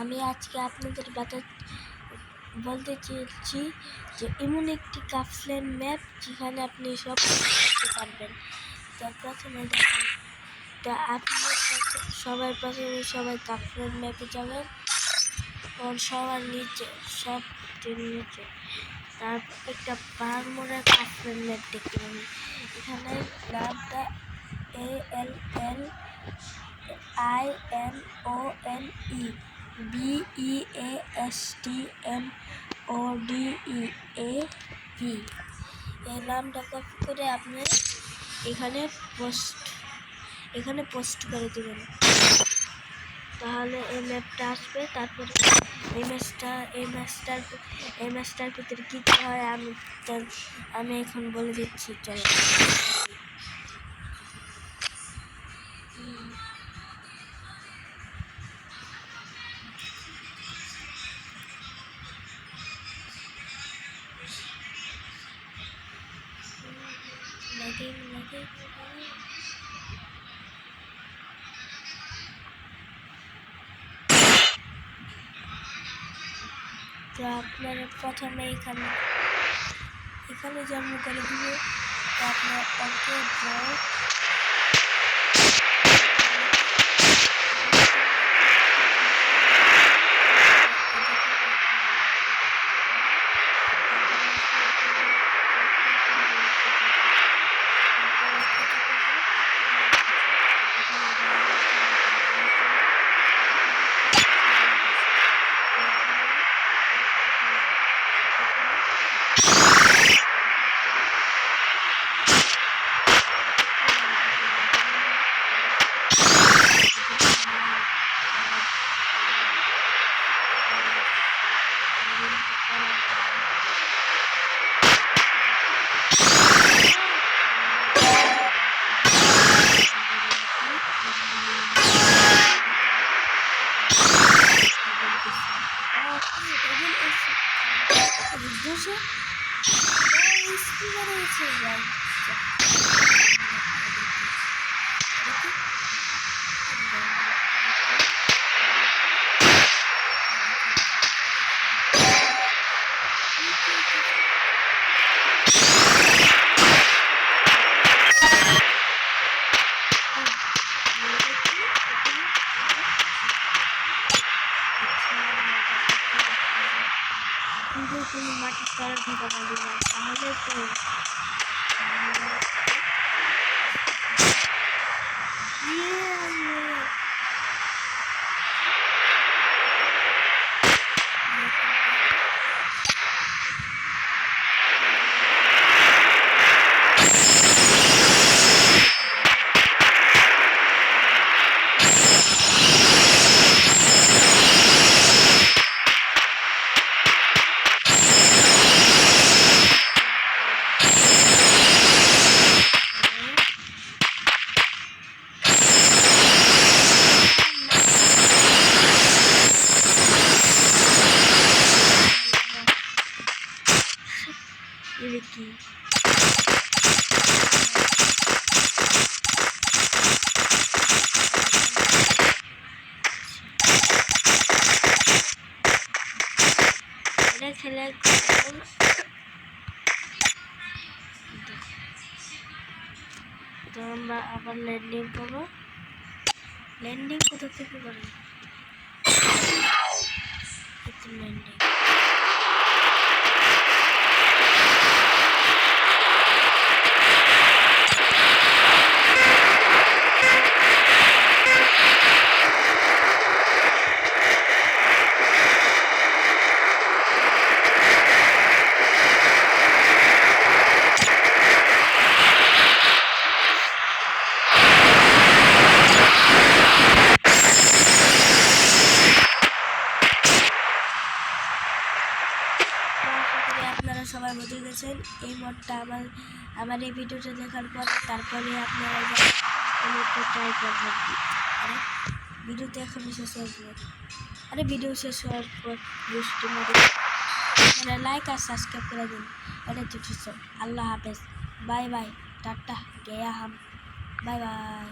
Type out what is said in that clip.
আমি আজকে আপনাদের বলতে চেয়েছি যে এমন একটি কাফলেন ম্যাপ যেখানে আপনি সব করতে পারবেন। তো প্রথমে দেখেন, তো আপনি সবাই কাফলেন ম্যাপে যাবেন। সবার নিচে সবটির নিচে তারপর একটা বারমোড়া কাফলেন ম্যাপ দেখতে পাবেন। এখানে নামটা ALLINONE BEASTMODEAV এই নামটা কপি করে আপনি এখানে পোস্ট করে দেবেন। তাহলে এই ম্যাপটা আসবে। তারপরে এই ম্যাচটার ভিতরে কী কী হয় আমি এখন বলে দিচ্ছি। চলো, তো আপনারা প্রথমে এখানে জন্ম করে দিবে। তো আপনার ওকে ড্র তুমি মাটির তলায় ঢোকা পারবি না, তাহলে তো কি এটা খেলে তো আমরা আবার ল্যান্ডিং করবো। ল্যান্ডিং কোথা থেকে করি? ল্যান্ডিং সবাই বুঝে গেছেন এই মডটা। আমার এই ভিডিওটা দেখার পর তারপরে আপনারা এই মডটা ট্রাই করবেন। আরে ভিডিওতে এখনই শেষ হয়ে ভিডিও শেষ হওয়ার পর লাইক আর সাবস্ক্রাইব করে দিন। এটা তো আল্লাহ হাফেজ, বাই বাই, টাটা, গয়া হাম, বাই বাই।